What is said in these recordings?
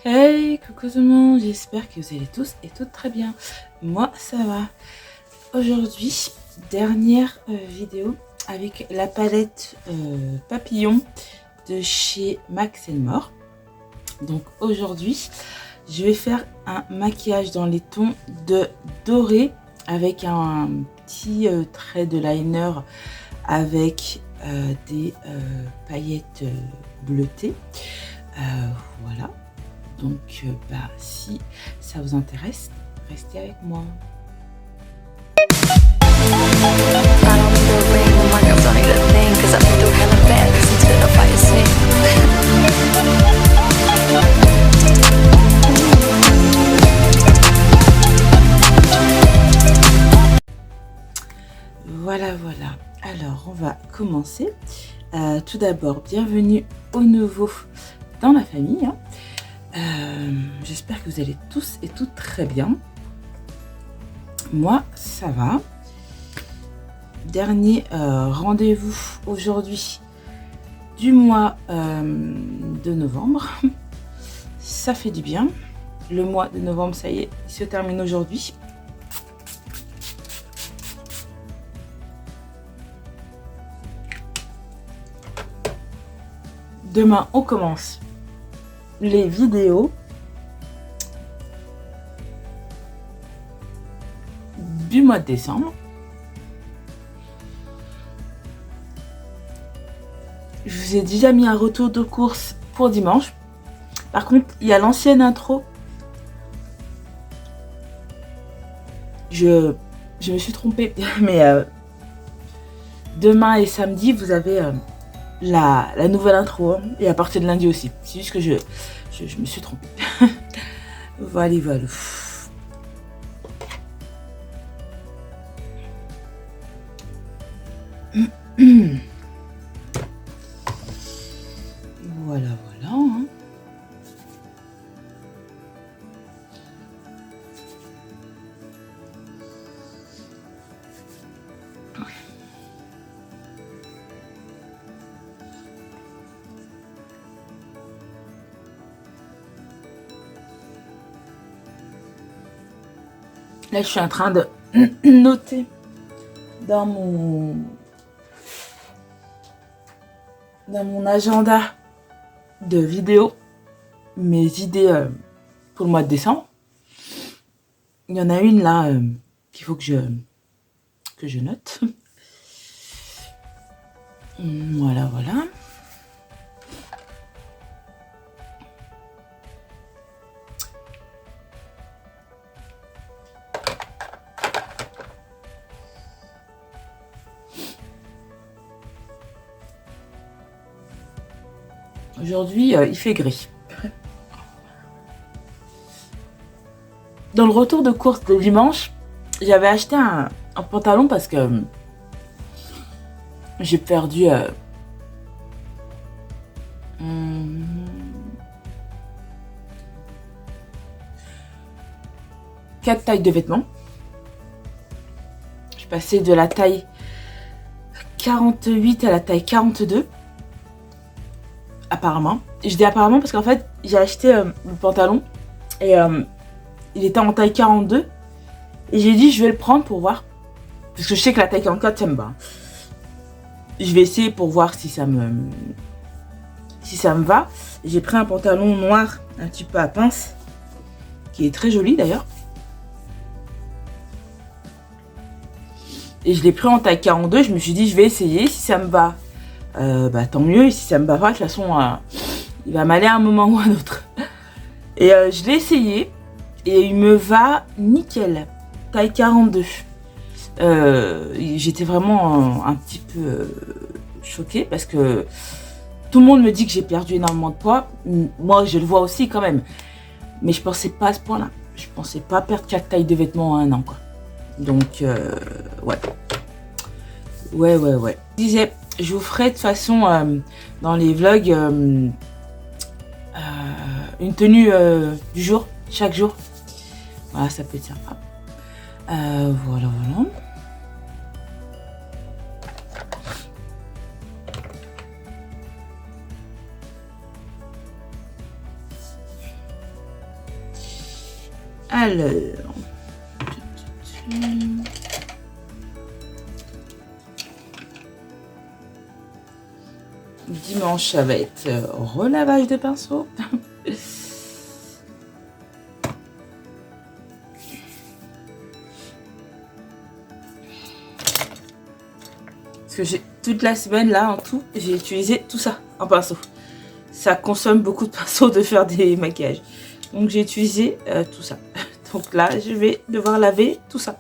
Hey, coucou tout le monde, j'espère que vous allez tous et toutes très bien. Moi, ça va. Aujourd'hui, dernière vidéo avec la palette papillon de chez Max More. Donc aujourd'hui, je vais faire un maquillage dans les tons de doré avec un petit trait de liner avec des paillettes bleutées. Voilà. Donc, si ça vous intéresse, restez avec moi. Voilà. Alors, on va commencer. Tout d'abord, bienvenue aux nouveaux dans la famille. J'espère que vous allez tous et toutes très bien. Moi, ça va. Dernier rendez-vous aujourd'hui du mois de novembre. Ça fait du bien. Le mois de novembre, ça y est, il se termine aujourd'hui. Demain, on commence les vidéos du mois de décembre. Je vous ai déjà mis un retour de course pour dimanche. Par contre, il y a l'ancienne intro. Je me suis trompée, mais demain et samedi, vous avez la nouvelle intro, hein, et à partir de lundi aussi. C'est juste que je me suis trompée. Voilà. Voilà. Hein. Là, je suis en train de noter dans mon agenda de vidéos mes idées pour le mois de décembre. Il y en a une là qu'il faut que je note. Voilà. Aujourd'hui, il fait gris. Dans le retour de course de dimanche, j'avais acheté un pantalon parce que j'ai perdu 4 tailles de vêtements. Je suis passée de la taille 48 à la taille 42. Apparemment. Je dis apparemment parce qu'en fait, j'ai acheté le pantalon et il était en taille 42. Et j'ai dit, je vais le prendre pour voir. Parce que je sais que la taille 44, ça me va. Je vais essayer pour voir si ça me va. J'ai pris un pantalon noir, un petit peu à pince, qui est très joli d'ailleurs. Et je l'ai pris en taille 42. Je me suis dit, je vais essayer. Si ça me va, tant mieux. Et si ça me va pas, de toute façon, il va m'aller à un moment ou à un autre. Et je l'ai essayé. Et il me va nickel. Taille 42. J'étais vraiment un petit peu choquée parce que tout le monde me dit que j'ai perdu énormément de poids. Moi, je le vois aussi quand même. Mais je pensais pas à ce point-là. Je pensais pas perdre 4 tailles de vêtements en un an, quoi. Donc, ouais. Je disais, je vous ferai de toute façon dans les vlogs une tenue du jour, chaque jour. Voilà, ça peut être sympa. Voilà. Alors, dimanche, ça va être relavage de pinceau. Parce que j'ai toute la semaine là en tout, j'ai utilisé tout ça en pinceau. Ça consomme beaucoup de pinceaux de faire des maquillages. Donc j'ai utilisé tout ça. Donc là, je vais devoir laver tout ça.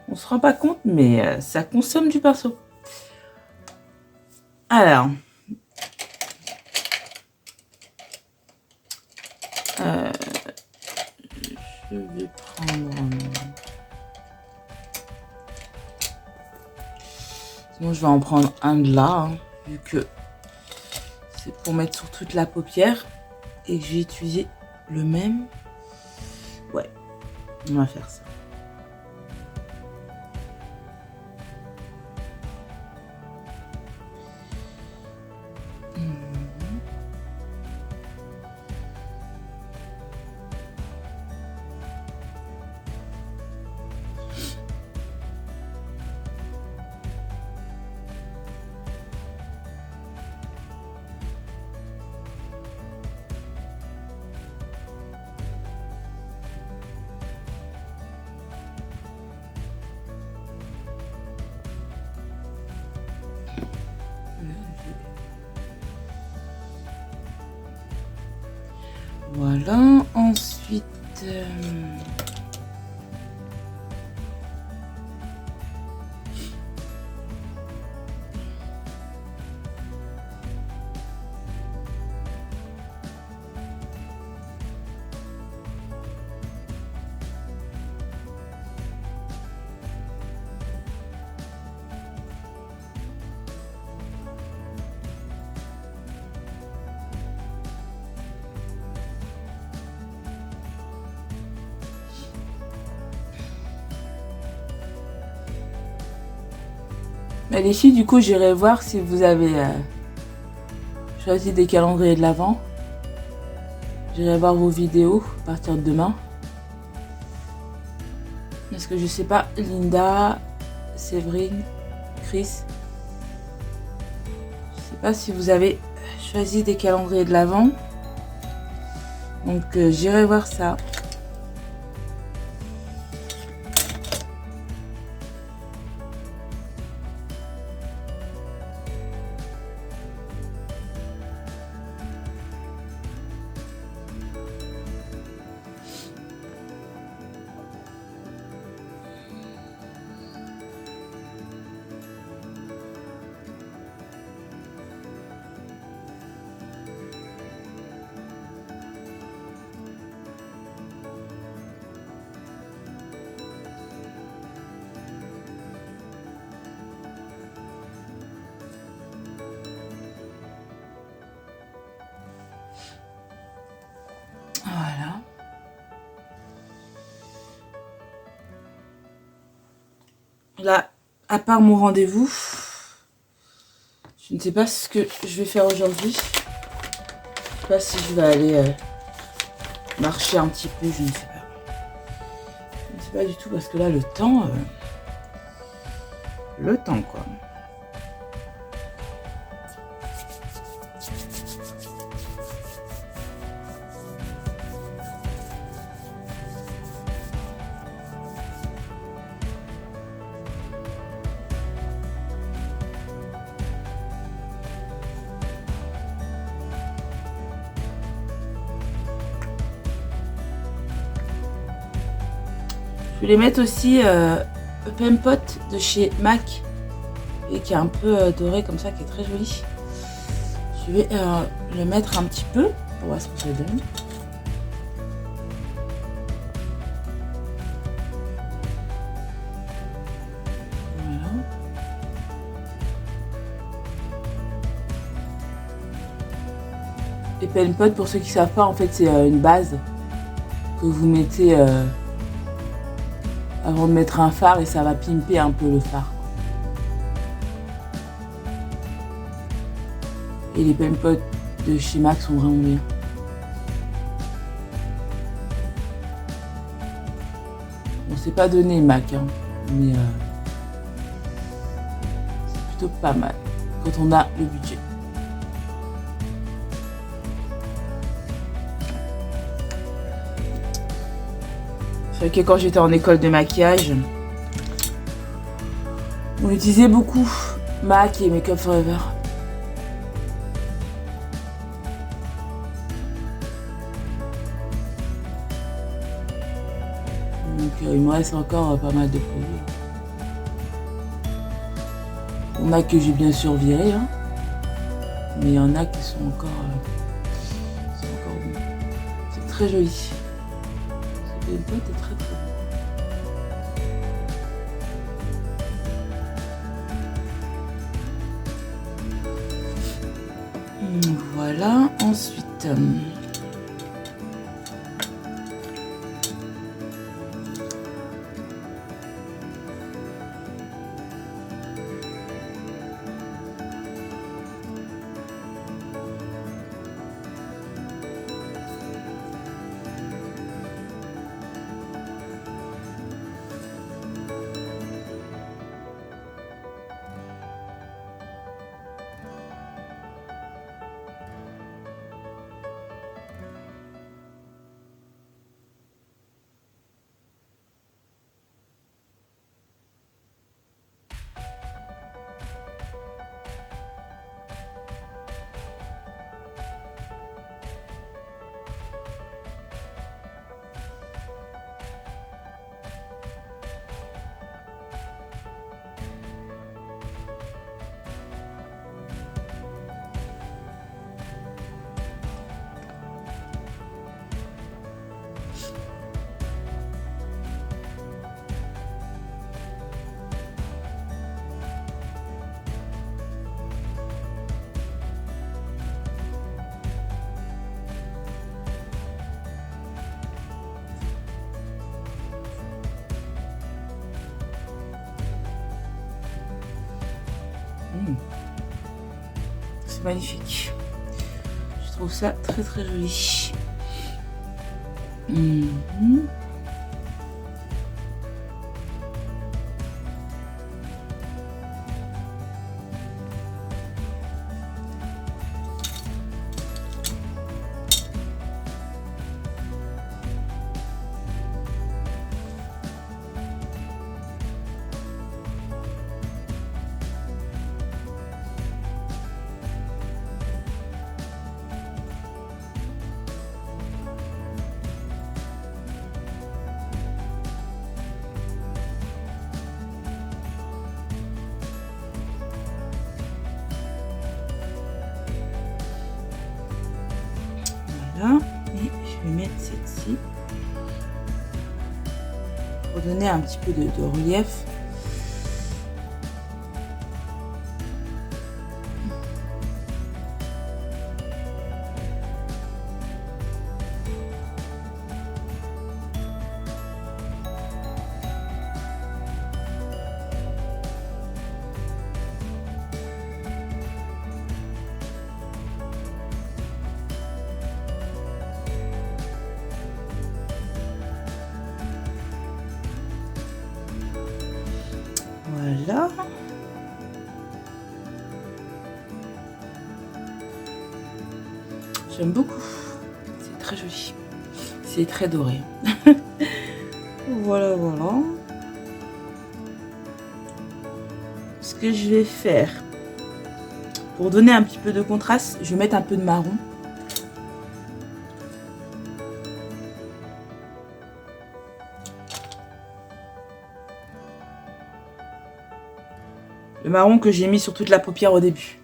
On se rend pas compte, mais ça consomme du pinceau. Alors, je vais prendre... Sinon, je vais en prendre un de là, hein, vu que c'est pour mettre sur toute la paupière et que j'ai utilisé le même. Ouais, on va faire ça. Voilà, ensuite... Mais les filles, du coup, j'irai voir si vous avez choisi des calendriers de l'Avent. J'irai voir vos vidéos à partir de demain. Parce que je sais pas, Linda, Séverine, Chris. Je sais pas si vous avez choisi des calendriers de l'Avent. Donc j'irai voir ça. Voilà. Là, à part mon rendez-vous, je ne sais pas ce que je vais faire aujourd'hui. Je ne sais pas si je vais aller marcher un petit peu, je ne sais pas. Je ne sais pas du tout parce que là, le temps quoi. Je vais les mettre aussi Pen Pot de chez MAC et qui est un peu doré comme ça, qui est très joli. Je vais le mettre un petit peu pour voir ce que ça donne. Voilà. Et Pen Pot, pour ceux qui ne savent pas, en fait c'est une base que vous mettez avant de mettre un fard et ça va pimper un peu le fard. Et les Pen Pot de chez MAC sont vraiment bien. C'est pas donné MAC, hein, mais c'est plutôt pas mal quand on a le budget. C'est vrai que quand j'étais en école de maquillage, on utilisait beaucoup MAC et Make Up Forever. Donc il me reste encore pas mal de produits. Il y en a que j'ai bien sûr viré, hein, mais il y en a qui sont encore bons. C'est très joli. Ce boîte est très très beau. Voilà, ensuite. C'est magnifique. Je trouve ça très très joli. Voilà, et je vais mettre celle-ci pour donner un petit peu de relief. Voilà. J'aime beaucoup. C'est très joli. C'est très doré. Voilà, voilà. Ce que je vais faire, pour donner un petit peu de contraste, je vais mettre un peu de marron. Le marron que j'ai mis sur toute la paupière au début.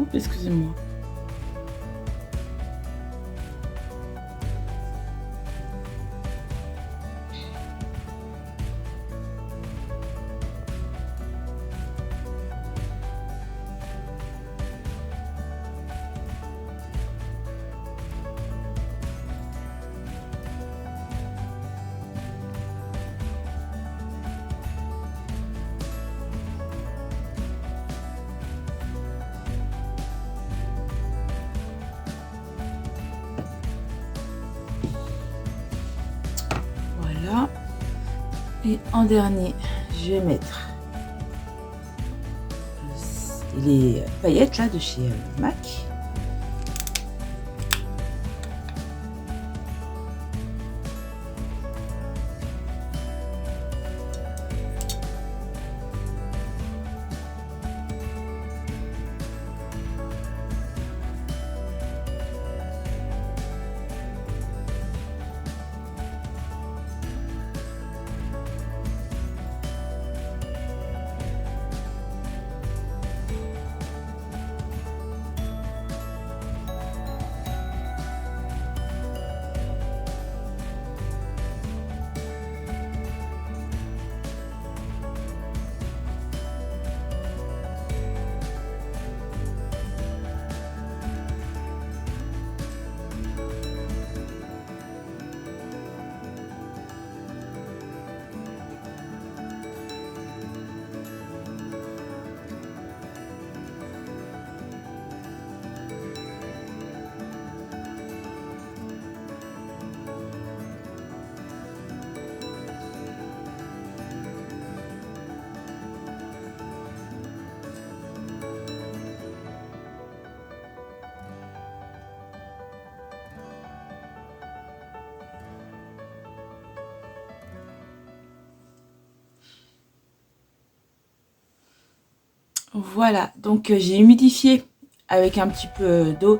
Oups, excusez-moi. Voilà. Et en dernier, je vais mettre les paillettes là de chez MAC. Voilà, donc j'ai humidifié avec un petit peu d'eau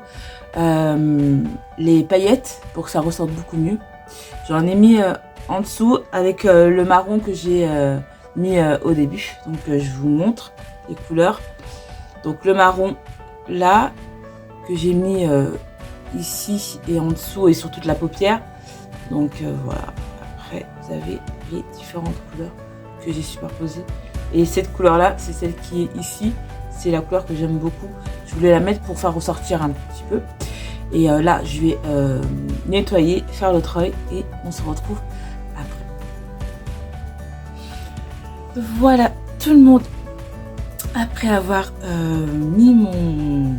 les paillettes pour que ça ressorte beaucoup mieux. J'en ai mis en dessous avec le marron que j'ai mis au début. Donc je vous montre les couleurs. Donc le marron là que j'ai mis ici et en dessous et sur toute la paupière. Donc voilà, après vous avez les différentes couleurs que j'ai superposées. Et cette couleur là, c'est celle qui est ici. C'est la couleur que j'aime beaucoup. Je voulais la mettre pour faire ressortir un petit peu. Et là, je vais nettoyer, faire le travail et on se retrouve après. Voilà, tout le monde. Après avoir mis mon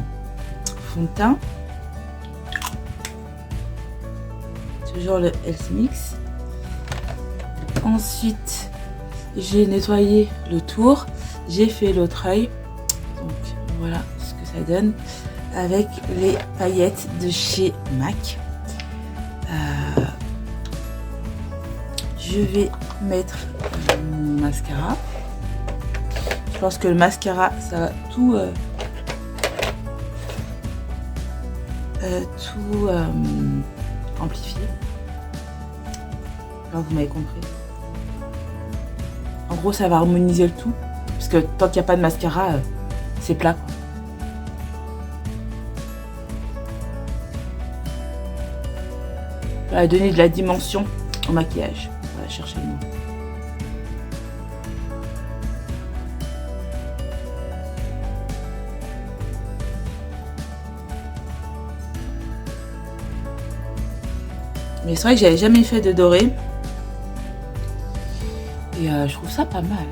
fond de teint, toujours le Health Mix. Ensuite, j'ai nettoyé le tour, j'ai fait l'autre œil, donc voilà ce que ça donne avec les paillettes de chez MAC. Je vais mettre mon mascara. Je pense que le mascara ça va tout amplifier. Alors, vous m'avez compris. En gros, ça va harmoniser le tout. Parce que tant qu'il n'y a pas de mascara, c'est plat, quoi. Ça va donner de la dimension au maquillage. On va chercher le mot. Mais c'est vrai que j'avais jamais fait de doré. Et je trouve ça pas mal.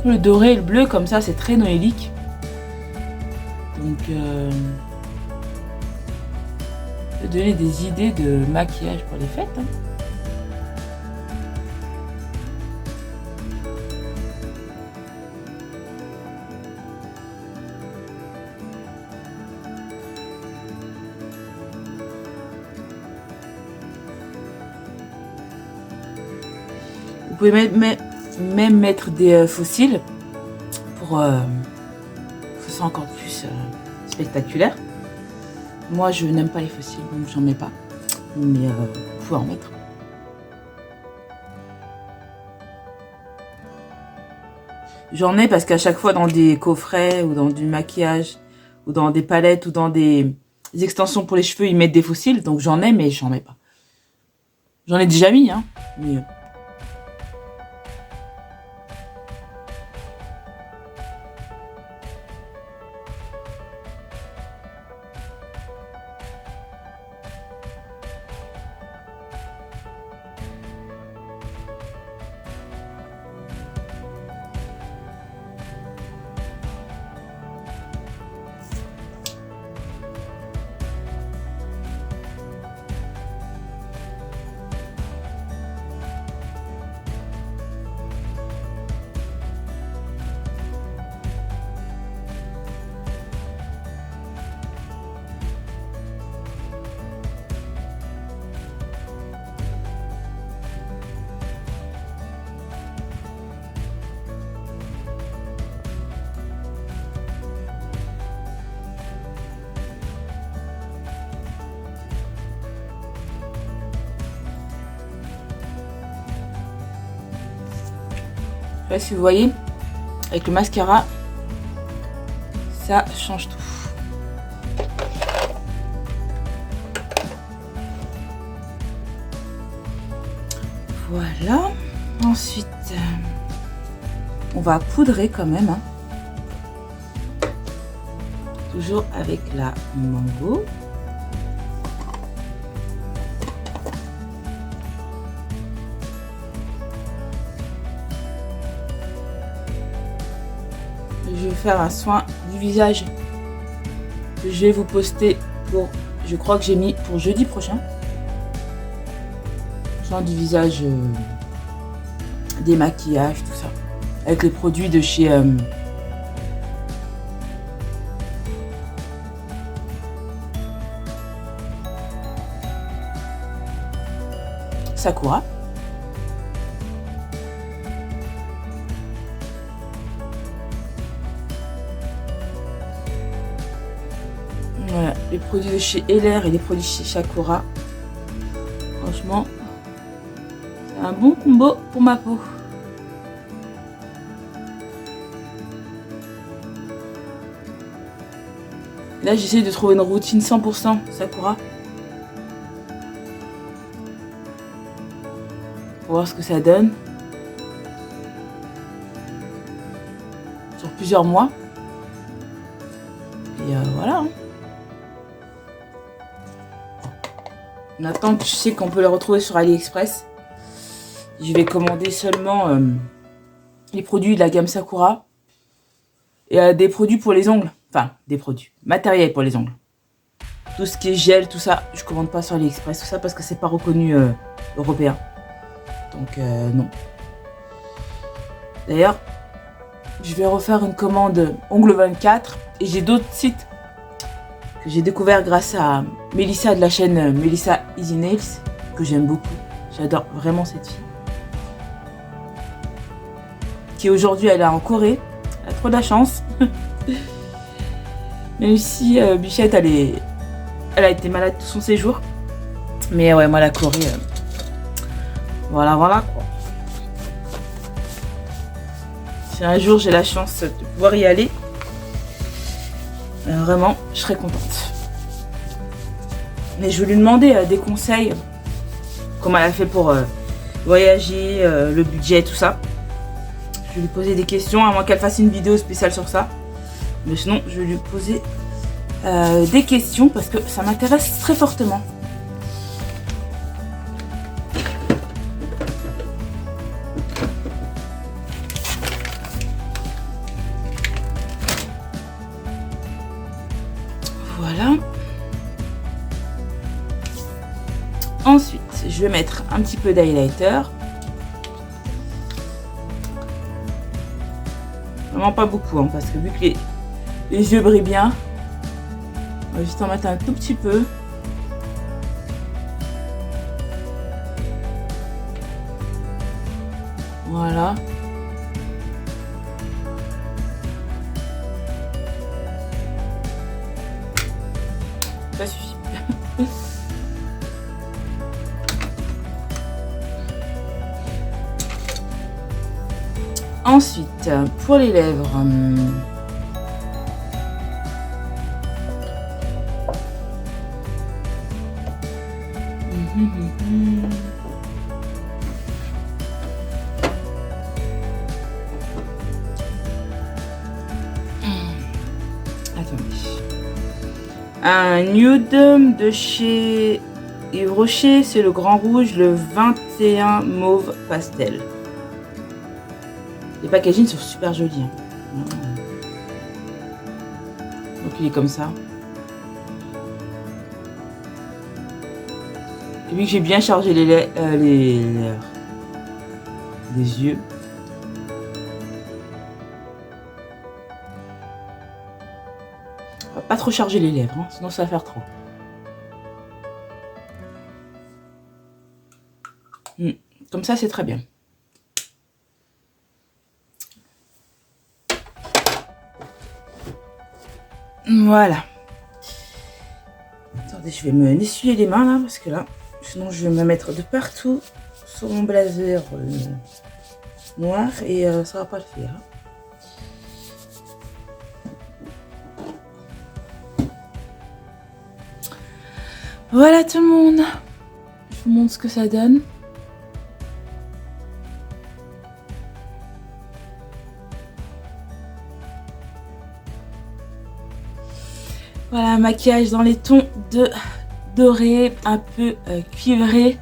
Le doré et le bleu comme ça, c'est très noélique. Donc ça peut donner des idées de maquillage pour les fêtes. Hein. Vous pouvez même mettre des fossiles pour que ce soit encore plus spectaculaire. Moi, je n'aime pas les fossiles, donc j'en mets pas. Mais vous pouvez en mettre. J'en ai parce qu'à chaque fois dans des coffrets ou dans du maquillage ou dans des palettes ou dans des extensions pour les cheveux, ils mettent des fossiles. Donc j'en ai, mais j'en mets pas. J'en ai déjà mis, hein. Mais... Je sais pas si vous voyez, avec le mascara, ça change tout. Voilà. Ensuite, on va poudrer quand même. Hein. Toujours avec la mango. Je vais faire un soin du visage que je vais vous poster pour, je crois que j'ai mis pour jeudi prochain. Soin du visage, des maquillages, tout ça. Avec les produits de chez Sakura. Voilà, les produits de chez Heller et les produits chez Sakura. Franchement, c'est un bon combo pour ma peau. Là, j'essaie de trouver une routine 100% Sakura. Pour voir ce que ça donne. Sur plusieurs mois. Et voilà. Hein. Maintenant que je sais qu'on peut les retrouver sur AliExpress, je vais commander seulement les produits de la gamme Sakura. Et des produits pour les ongles. Enfin, des produits. Matériel pour les ongles. Tout ce qui est gel, tout ça, je commande pas sur AliExpress. Tout ça parce que c'est pas reconnu européen. Donc non. D'ailleurs, je vais refaire une commande Ongle 24. Et j'ai d'autres sites que j'ai découvert grâce à Mélissa de la chaîne Mélissa Easy Nails. Que j'aime beaucoup. J'adore vraiment cette fille. Qui aujourd'hui elle est en Corée. Elle a trop de la chance. Même si Bichette elle a été malade tout son séjour. Mais ouais, moi la Corée... Voilà quoi. Si un jour j'ai la chance de pouvoir y aller, vraiment, je serais contente. Mais je vais lui demander des conseils, comment elle a fait pour voyager, le budget, tout ça. Je vais lui poser des questions, à moins qu'elle fasse une vidéo spéciale sur ça. Mais sinon, je vais lui poser des questions parce que ça m'intéresse très fortement. Voilà. Ensuite, je vais mettre un petit peu d'highlighter. Vraiment pas beaucoup, hein, parce que vu que les yeux brillent bien, on va juste en mettre un tout petit peu. Voilà. Ça suffit. Ensuite, pour les lèvres, attendez. Un nude de chez Yves Rocher, c'est le Grand Rouge, le 21 mauve pastel. Les packagings sont super jolis. Hein. Donc il est comme ça. Et vu que j'ai bien chargé les yeux. On va pas trop charger les lèvres, hein, sinon ça va faire trop. Comme ça, c'est très bien. Voilà. Attendez, je vais me essuyer les mains là, parce que là, sinon je vais me mettre de partout sur mon blazer noir et ça va pas le faire. Voilà tout le monde. Je vous montre ce que ça donne. Voilà, un maquillage dans les tons de doré, un peu cuivré,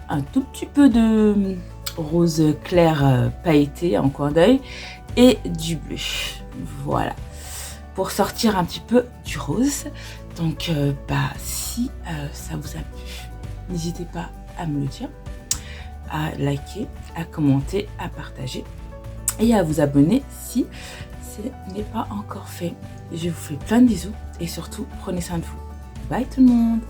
un tout petit peu de rose clair pailleté en coin d'œil et du bleu. Voilà, pour sortir un petit peu du rose. Donc, si ça vous a plu, n'hésitez pas à me le dire, à liker, à commenter, à partager et à vous abonner si ce n'est pas encore fait. Je vous fais plein de bisous et surtout, prenez soin de vous. Bye tout le monde!